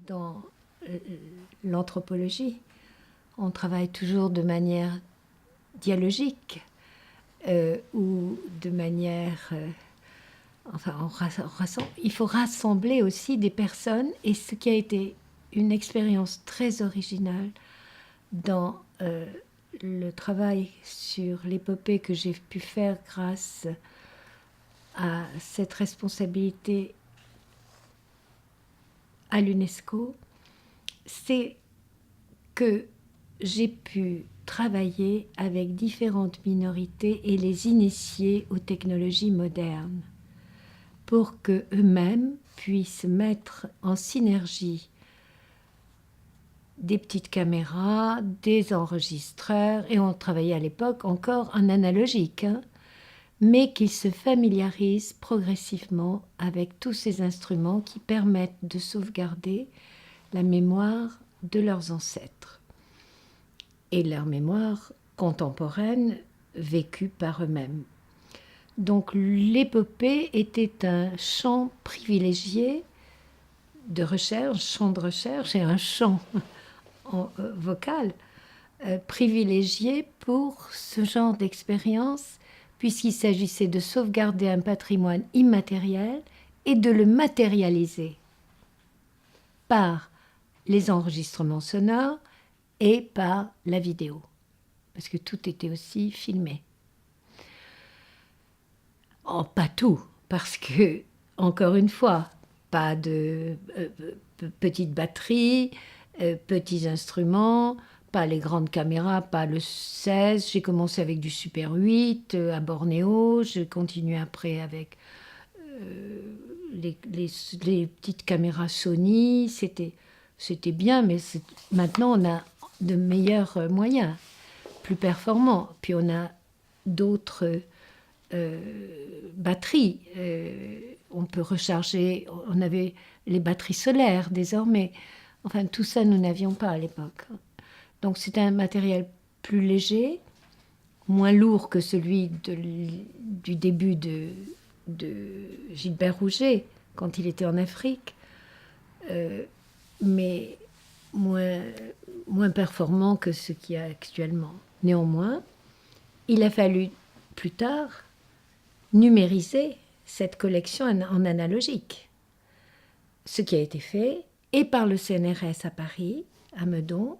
Dans l'anthropologie, on travaille toujours de manière dialogique ou de manière... il faut rassembler aussi des personnes, et ce qui a été une expérience très originale dans le travail sur l'épopée que j'ai pu faire grâce à cette responsabilité à l'UNESCO, c'est que j'ai pu travailler avec différentes minorités et les initier aux technologies modernes pour qu'eux-mêmes puissent mettre en synergie des petites caméras, des enregistreurs, et on travaillait à l'époque encore en analogique, mais qu'ils se familiarisent progressivement avec tous ces instruments qui permettent de sauvegarder la mémoire de leurs ancêtres et leur mémoire contemporaine vécue par eux-mêmes. Donc l'épopée était un champ privilégié de recherche, champ de recherche et un champ vocal privilégié pour ce genre d'expérience, puisqu'il s'agissait de sauvegarder un patrimoine immatériel et de le matérialiser par les enregistrements sonores et par la vidéo, parce que tout était aussi filmé. Oh, pas tout, parce que, encore une fois, pas de petites batteries, petits instruments, pas les grandes caméras, pas le 16. J'ai commencé avec du Super 8 à Bornéo, je continue après avec les petites caméras Sony. C'était bien, mais maintenant on a de meilleurs moyens, plus performants. Puis on a d'autres batteries. On peut recharger, on avait les batteries solaires désormais. Enfin, tout ça, nous n'avions pas à l'époque. Donc c'était un matériel plus léger, moins lourd que celui du début de Gilbert Rouget, quand il était en Afrique, mais moins performant que ce qu'il y a actuellement. Néanmoins, il a fallu plus tard numériser cette collection en analogique, ce qui a été fait et par le CNRS à Paris, à Meudon,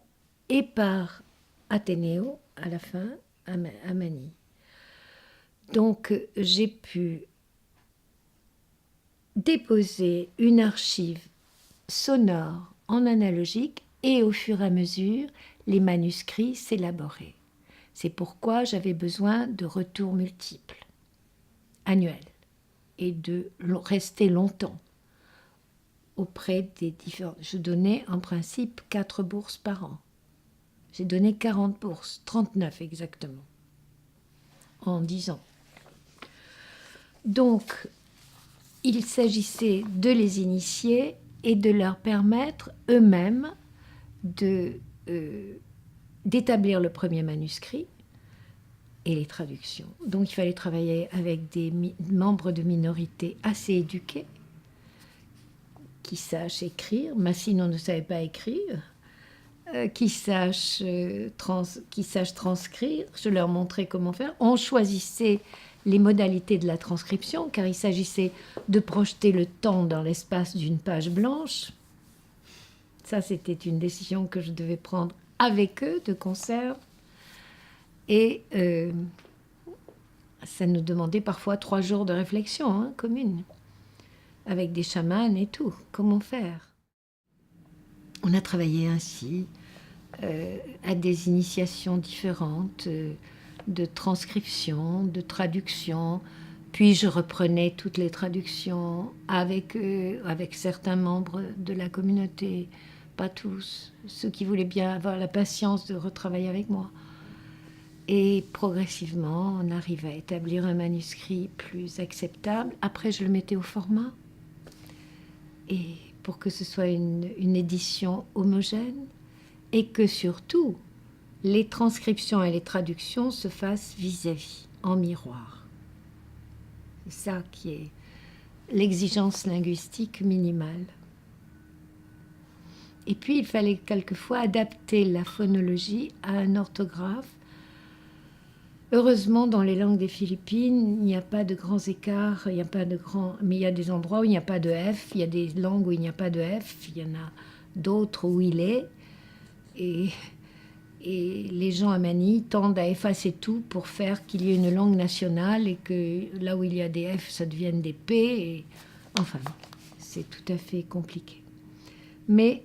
et par Athénéo à la fin, à Manille. Donc j'ai pu déposer une archive sonore en analogique et au fur et à mesure, les manuscrits s'élaboraient. C'est pourquoi j'avais besoin de retours multiples, annuels, et de rester longtemps auprès des différents... Je donnais en principe 4 bourses par an. J'ai donné 40 bourses, 39 exactement, en 10 ans. Donc, il s'agissait de les initier et de leur permettre eux-mêmes d'établir le premier manuscrit et les traductions. Donc il fallait travailler avec des membres de minorités assez éduqués, qui sachent écrire. Massino ne savait pas écrire, qui sachent transcrire. Je leur montrais comment faire. On choisissait les modalités de la transcription, car il s'agissait de projeter le temps dans l'espace d'une page blanche. Ça, c'était une décision que je devais prendre avec eux, de concert. Et ça nous demandait parfois 3 jours de réflexion commune, avec des chamans et tout. Comment faire? On a travaillé ainsi à des initiations différentes de transcription, de traduction. Puis je reprenais toutes les traductions avec eux, avec certains membres de la communauté, pas tous, ceux qui voulaient bien avoir la patience de retravailler avec moi. Et progressivement, on arrive à établir un manuscrit plus acceptable. Après, je le mettais au format. Et pour que ce soit une édition homogène, et que surtout, les transcriptions et les traductions se fassent vis-à-vis, en miroir. C'est ça qui est l'exigence linguistique minimale. Et puis, il fallait quelquefois adapter la phonologie à un orthographe. Heureusement, dans les langues des Philippines, il n'y a pas de grands écarts, il n'y a pas de grands... mais il y a des endroits où il n'y a pas de F, il y a des langues où il n'y a pas de F, il y en a d'autres où il est. Et les gens à Manille tendent à effacer tout pour faire qu'il y ait une langue nationale et que là où il y a des F, ça devienne des P. Et... enfin, c'est tout à fait compliqué. Mais,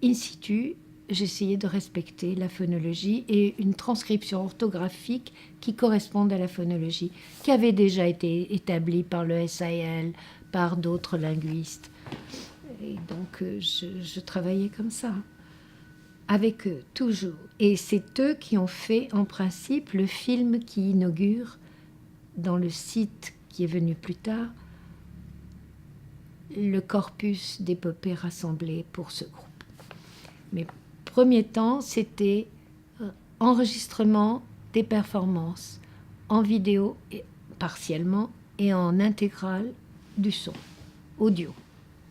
in situ, j'essayais de respecter la phonologie et une transcription orthographique qui corresponde à la phonologie, qui avait déjà été établie par le SAL, par d'autres linguistes. Et donc, je travaillais comme ça, avec eux, toujours. Et c'est eux qui ont fait, en principe, le film qui inaugure, dans le site qui est venu plus tard, le corpus d'épopées rassemblées pour ce groupe. Mais premier temps, c'était enregistrement des performances en vidéo, et, partiellement, et en intégral du son, audio.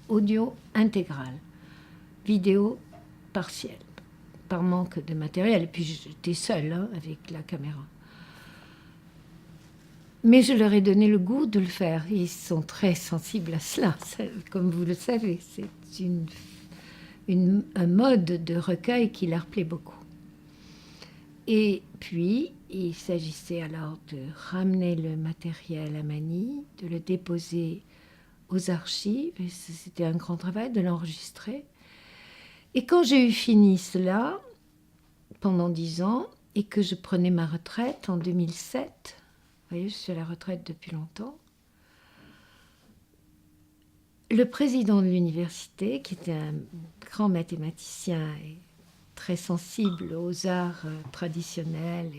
Audio intégral, vidéo partielle, par manque de matériel. Et puis j'étais seule avec la caméra. Mais je leur ai donné le goût de le faire. Ils sont très sensibles à cela, comme vous le savez. C'est un mode de recueil qui leur plaît beaucoup. Et puis, il s'agissait alors de ramener le matériel à Manille, de le déposer aux archives. Et c'était un grand travail de l'enregistrer. Et quand j'ai eu fini cela, pendant 10 ans, et que je prenais ma retraite en 2007, vous voyez, je suis à la retraite depuis longtemps, le président de l'université, qui était un grand mathématicien et très sensible aux arts traditionnels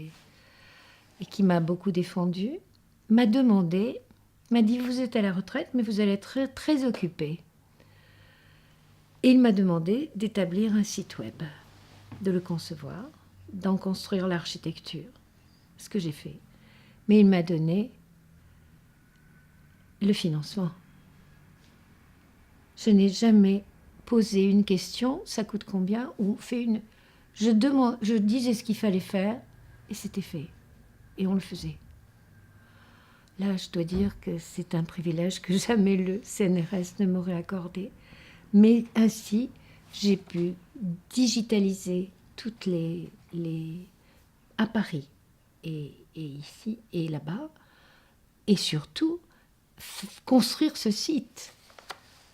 et qui m'a beaucoup défendu, m'a demandé, m'a dit, vous êtes à la retraite, mais vous allez être très, très occupé. Et il m'a demandé d'établir un site web, de le concevoir, d'en construire l'architecture, ce que j'ai fait. Mais il m'a donné le financement. Je n'ai jamais posé une question, ça coûte combien, ou fait une... Je disais ce qu'il fallait faire, et c'était fait. Et on le faisait. Là, je dois dire que c'est un privilège que jamais le CNRS ne m'aurait accordé. Mais ainsi, j'ai pu digitaliser toutes les à Paris, et ici, et là-bas, et surtout, construire ce site.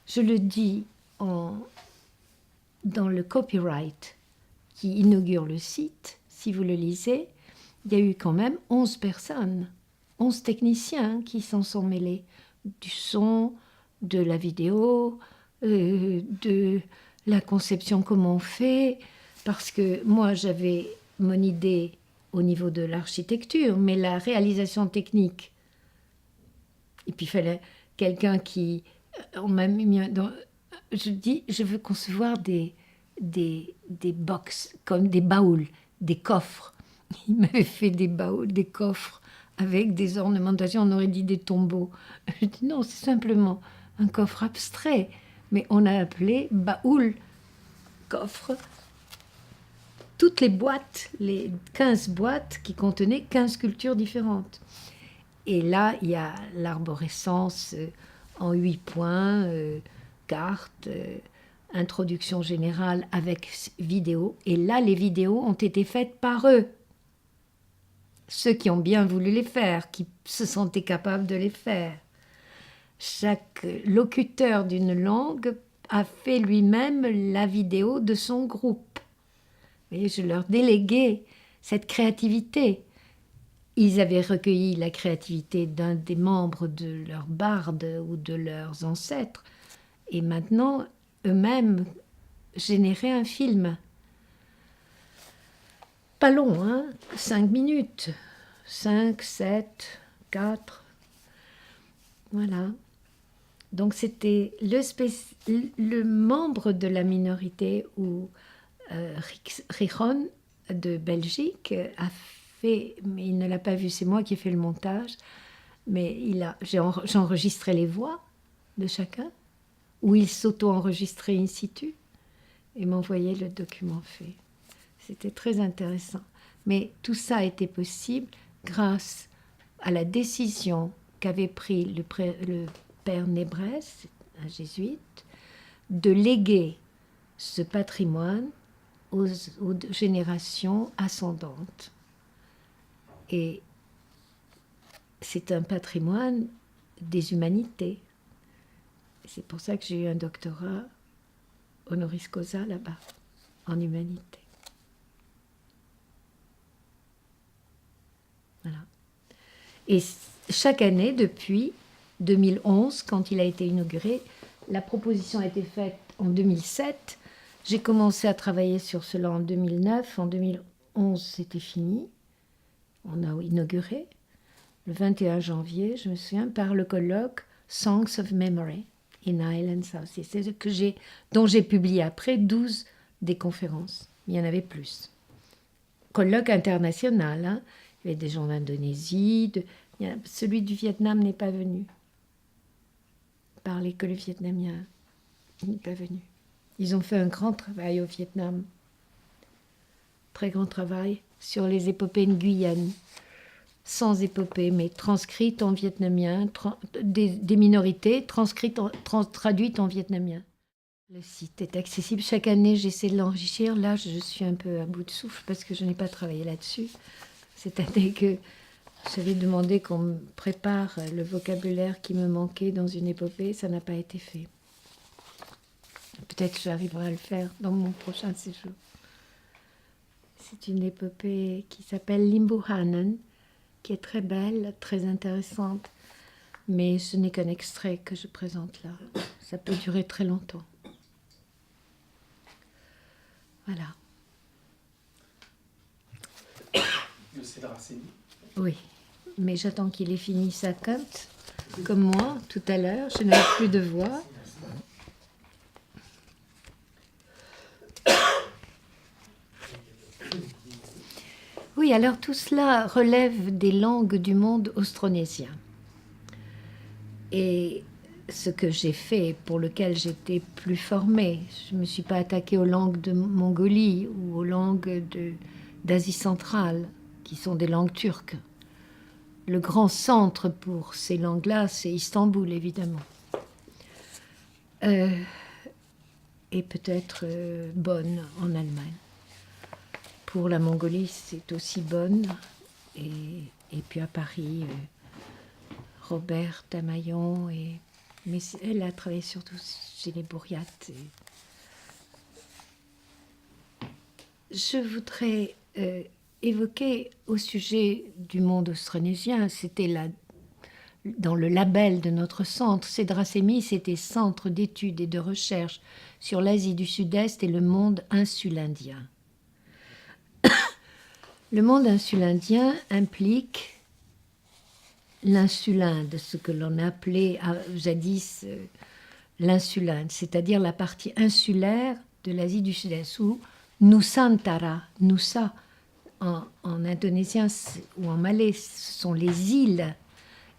Je le dis dans le copyright qui inaugure le site, si vous le lisez, il y a eu quand même 11 personnes, 11 techniciens qui s'en sont mêlés, du son, de la vidéo, de la conception, comment on fait, parce que moi j'avais mon idée au niveau de l'architecture, mais la réalisation technique, et puis il fallait quelqu'un qui... On m'a mis dans... Je dis, je veux concevoir des box, comme des baouls, des coffres. Il m'avait fait des baouls, des coffres, avec des ornementations, on aurait dit des tombeaux. Je dis non, c'est simplement un coffre abstrait, mais on a appelé baoul, coffre, toutes les boîtes, les 15 boîtes qui contenaient 15 sculptures différentes. Et là, il y a l'arborescence en 8 points, carte, introduction générale avec vidéo. Et là, les vidéos ont été faites par eux. Ceux qui ont bien voulu les faire, qui se sentaient capables de les faire. Chaque locuteur d'une langue a fait lui-même la vidéo de son groupe. Vous voyez, je leur déléguais cette créativité. Ils avaient recueilli la créativité d'un des membres de leur barde ou de leurs ancêtres. Et maintenant, eux-mêmes généraient un film. Pas long, hein, 5 minutes. 5, 7, 4. Voilà. Donc c'était le membre de la minorité ou Rijon de Belgique a fait, mais il ne l'a pas vu, c'est moi qui ai fait le montage, mais j'ai enregistré les voix de chacun, où il s'auto-enregistrait in situ et m'envoyait le document fait. C'était très intéressant. Mais tout ça a été possible grâce à la décision qu'avait pris le père Nébrès, un jésuite, de léguer ce patrimoine aux générations ascendantes. Et c'est un patrimoine des humanités. C'est pour ça que j'ai eu un doctorat honoris causa là-bas, en humanité. Voilà. Et chaque année, depuis 2011, quand il a été inauguré, la proposition a été faite en 2007. J'ai commencé à travailler sur cela en 2009. En 2011, c'était fini. On a inauguré le 21 janvier, je me souviens, par le colloque Songs of Memory in Highland South. C'est ce dont j'ai publié après 12 des conférences. Il y en avait plus. Colloque international, hein. Il y avait des gens d'Indonésie, celui du Vietnam n'est pas venu. Parler que le vietnamien, il n'est pas venu. Ils ont fait un grand travail au Vietnam. Très grand travail sur les épopées de Guyane. Sans épopée, mais transcrite en vietnamien, des minorités traduites en vietnamien. Le site est accessible. Chaque année, j'essaie de l'enrichir. Là, je suis un peu à bout de souffle parce que je n'ai pas travaillé là-dessus. Cette année que j'avais demandé qu'on me prépare le vocabulaire qui me manquait dans une épopée, ça n'a pas été fait. Peut-être que j'arriverai à le faire dans mon prochain séjour. C'est une épopée qui s'appelle Limbuhanen, qui est très belle, très intéressante, mais ce n'est qu'un extrait que je présente là. Ça peut durer très longtemps. Voilà. C'est Dracénie. Oui, mais j'attends qu'il ait fini sa quinte, comme moi, tout à l'heure. Je n'avais plus de voix. Oui, alors tout cela relève des langues du monde austronésien. Et ce que j'ai fait, pour lequel j'étais plus formée, je ne me suis pas attaquée aux langues de Mongolie ou aux langues d'Asie centrale, qui sont des langues turques. Le grand centre pour ces langues-là, c'est Istanbul, évidemment. Et peut-être Bonn, en Allemagne. Pour la Mongolie, c'est aussi Bonn. Et puis à Paris, Robert Tamayon. Mais elle a travaillé surtout chez les Bourriates. Je voudrais évoquer au sujet du monde austronésien, c'était dans le label de notre centre, CEDRACEMI, c'était Centre d'études et de recherche sur l'Asie du Sud-Est et le monde insulindien. Le monde insulindien implique l'insulinde, ce que l'on appelait jadis l'insulinde, c'est-à-dire la partie insulaire de l'Asie du Sud-Est, ou Nusantara. Nusa, en indonésien ou en malais, ce sont les îles.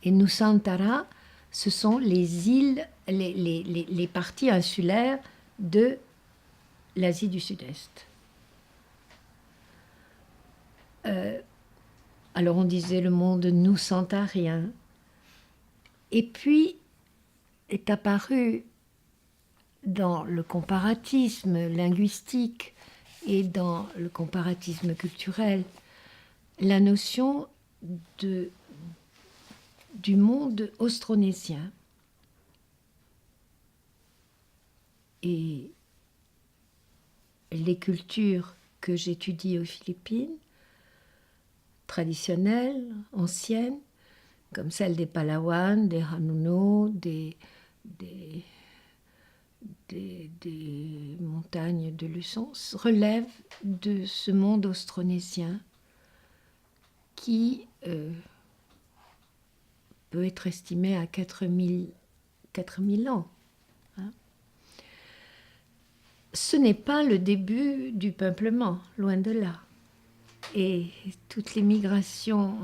Et Nusantara, ce sont les îles, les parties insulaires de l'Asie du Sud-Est. Alors on disait le monde nusantarien. Et puis est apparu dans le comparatisme linguistique et dans le comparatisme culturel la notion du monde austronésien. Et les cultures que j'étudie aux Philippines, traditionnelles, anciennes, comme celle des Palawan, des Hanuno, des montagnes de Luçon, relèvent de ce monde austronésien qui peut être estimé à 4000 ans. Hein. ce n'est pas le début du peuplement, loin de là. Et toutes les migrations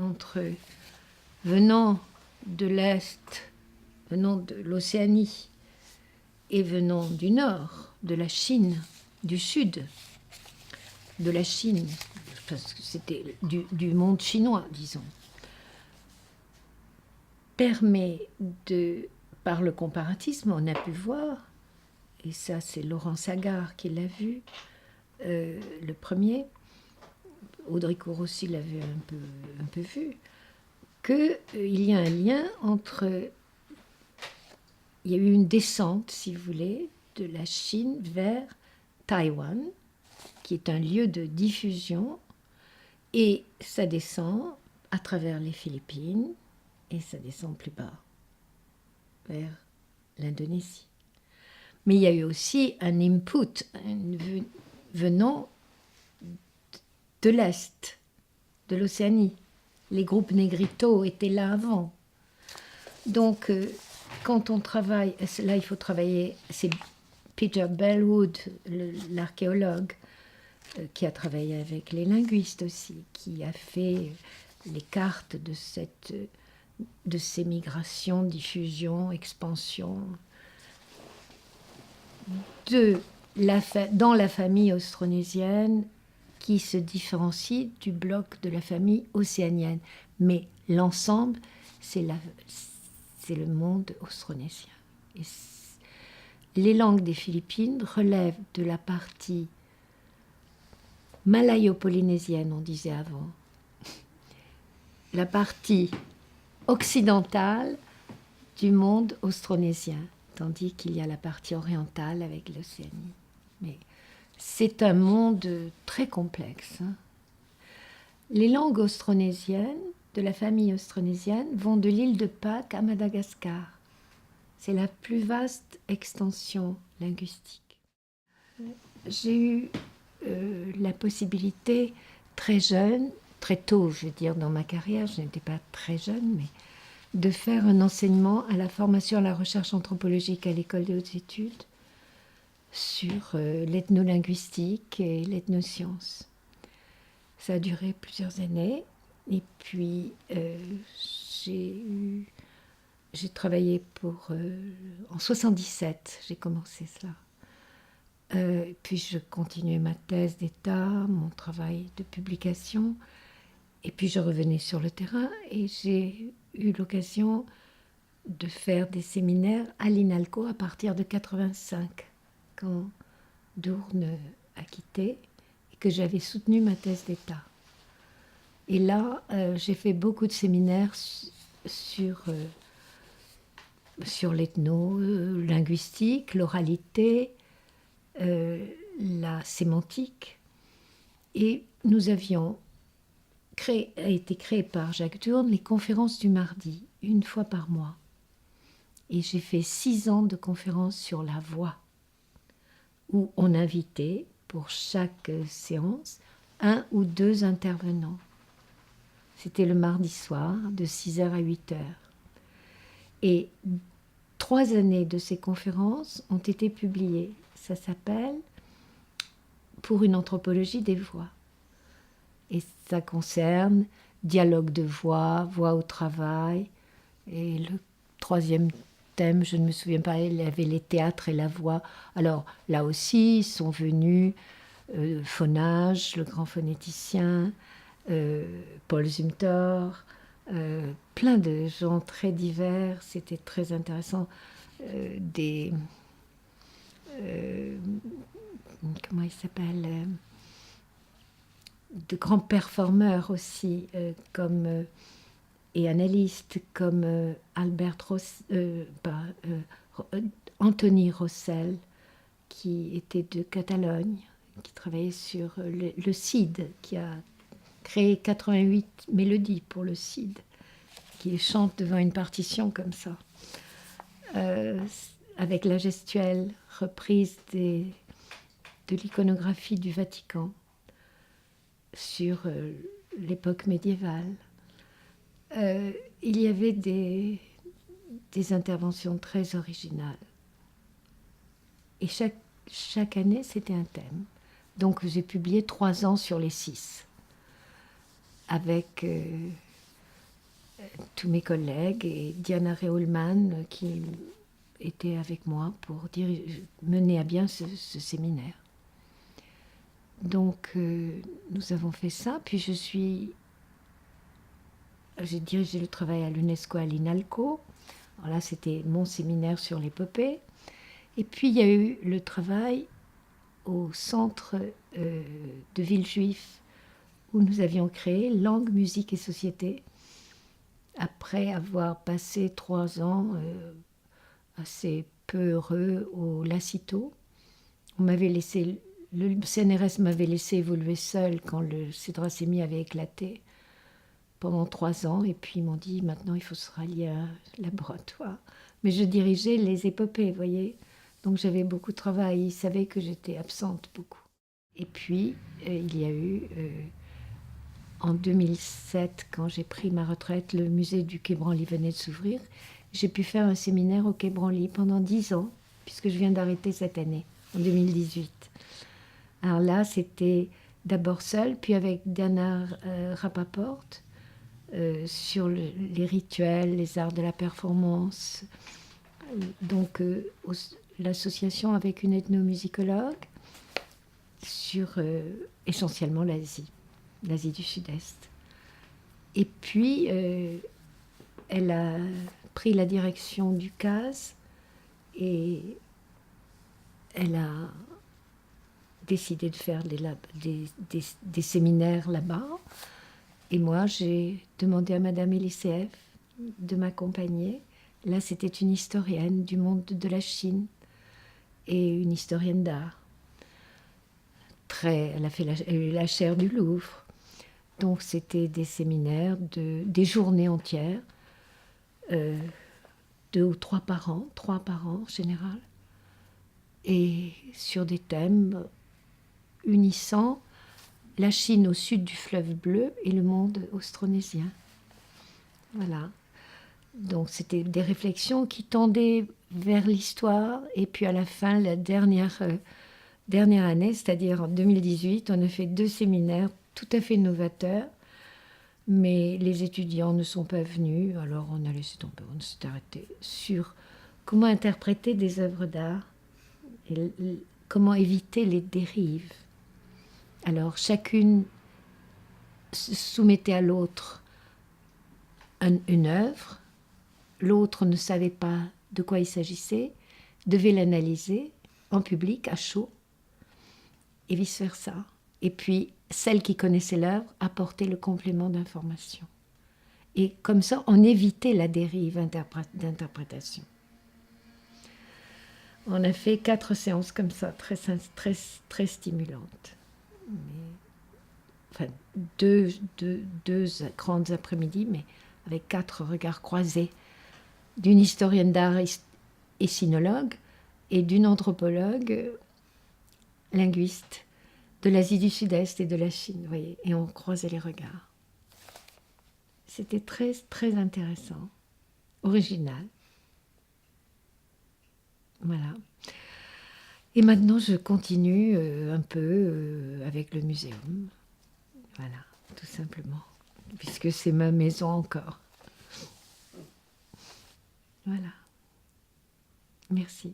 venant de l'Est, venant de l'Océanie et venant du Nord, de la Chine, du Sud, de la Chine, parce que c'était du monde chinois, disons, permet par le comparatisme, on a pu voir, et ça c'est Laurent Sagard qui l'a vu, le premier, Audricourt aussi l'avait un peu vu, qu'il y a un lien entre... Il y a eu une descente, si vous voulez, de la Chine vers Taïwan, qui est un lieu de diffusion, et ça descend à travers les Philippines, et ça descend plus bas, vers l'Indonésie. Mais il y a eu aussi un input venant de l'Est, de l'Océanie. Les groupes négrito étaient là avant. Donc, quand on travaille, là il faut travailler, c'est Peter Bellwood, l'archéologue, qui a travaillé avec les linguistes aussi, qui a fait les cartes de ces migrations, diffusions, expansions, dans la famille austronésienne, qui se différencie du bloc de la famille océanienne. Mais l'ensemble, c'est le monde austronésien. Et les langues des Philippines relèvent de la partie malayo-polynésienne, on disait avant, la partie occidentale du monde austronésien, tandis qu'il y a la partie orientale avec l'Océanie. Mais c'est un monde très complexe. Les langues austronésiennes, de la famille austronésienne, vont de l'île de Pâques à Madagascar. C'est la plus vaste extension linguistique. J'ai eu la possibilité très jeune, très tôt, je veux dire, dans ma carrière, je n'étais pas très jeune, mais de faire un enseignement à la formation à la recherche anthropologique à l'école des hautes études sur l'ethnolinguistique et l'ethnoscience. Ça a duré plusieurs années, et puis j'ai travaillé en 77, j'ai commencé cela. Puis je continuais ma thèse d'État, mon travail de publication, et puis je revenais sur le terrain, et j'ai eu l'occasion de faire des séminaires à l'INALCO à partir de 85, quand Dourne a quitté et que j'avais soutenu ma thèse d'État. Et là, j'ai fait beaucoup de séminaires sur l'ethno-linguistique, l'oralité, la sémantique. Et nous avions a été créé par Jacques Dourne les conférences du mardi, une fois par mois. Et j'ai fait 6 ans de conférences sur la voix, où on invitait pour chaque séance 1 ou 2 intervenants. C'était le mardi soir, de 6h à 8h. Et 3 années de ces conférences ont été publiées. Ça s'appelle « Pour une anthropologie des voix ». Et ça concerne dialogue de voix, voix au travail. Et le 3e thème, je ne me souviens pas, il y avait les théâtres et la voix. Alors là aussi, ils sont venus Phonage, le grand phonéticien, Paul Zumthor, plein de gens très divers. C'était très intéressant. Comment il s'appelle de grands performeurs aussi, et analystes comme Anthony Rossel, qui était de Catalogne, qui travaillait sur le CID, qui a créé 88 mélodies pour le CID, qui chante devant une partition comme ça, avec la gestuelle reprise de l'iconographie du Vatican sur l'époque médiévale. Il y avait des interventions très originales. Et chaque chaque année, c'était un thème. Donc j'ai publié 3 ans sur les 6, avec tous mes collègues et Diana Reulman qui était avec moi pour mener à bien ce séminaire. Donc nous avons fait ça, puis j'ai dirigé le travail à l'UNESCO à l'INALCO. Alors là, c'était mon séminaire sur l'épopée. Et puis il y a eu le travail au centre de Villejuif, où nous avions créé Langue, musique et société, après avoir passé 3 ans assez peu heureux au Lacito. Le CNRS m'avait laissé évoluer seul quand le Cédracémie avait éclaté pendant 3 ans, et puis ils m'ont dit maintenant il faut se rallier à un laboratoire. Mais je dirigeais les épopées, vous voyez, donc j'avais beaucoup de travail. Ils savaient que j'étais absente beaucoup. Et puis il y a eu en 2007, quand j'ai pris ma retraite, le musée du Quai Branly venait de s'ouvrir. J'ai pu faire un séminaire au Quai Branly pendant 10 ans, puisque je viens d'arrêter cette année, en 2018. Alors là, c'était d'abord seul, puis avec Diana Rapaport, sur les rituels, les arts de la performance. Donc l'association avec une ethnomusicologue sur essentiellement l'Asie du Sud-Est. Et puis, elle a pris la direction du CAS et elle a décidé de faire des séminaires là-bas. Et moi, j'ai demandé à Madame Elisseev de m'accompagner. Là, c'était une historienne du monde de la Chine et une historienne d'art. Elle a eu la chaire du Louvre. Donc, c'était des séminaires, des journées entières, 2 ou 3 par an, 3 par an en général, et sur des thèmes unissant la Chine au sud du fleuve Bleu et le monde austronésien. Voilà. Donc, c'était des réflexions qui tendaient vers l'histoire, et puis à la fin, la dernière année, c'est-à-dire en 2018, on a fait 2 séminaires tout à fait novateurs, mais les étudiants ne sont pas venus, alors on a laissé tomber, on s'est arrêté sur comment interpréter des œuvres d'art et comment éviter les dérives. Alors chacune soumettait à l'autre une œuvre, l'autre ne savait pas de quoi il s'agissait, devait l'analyser en public, à chaud, et vice-versa. Et puis, celle qui connaissait l'œuvre apportait le complément d'information. Et comme ça, on évitait la dérive d'interprétation. On a fait 4 séances comme ça, très, très, très stimulantes. Enfin, deux grandes après-midi, mais avec 4 regards croisés d'une historienne d'art et sinologue et d'une anthropologue linguiste de l'Asie du Sud-Est et de la Chine, vous voyez, et on croisait les regards. C'était très, très intéressant, original. Voilà. Et maintenant, je continue un peu avec le muséum. Voilà, tout simplement, puisque c'est ma maison encore. Voilà. Merci.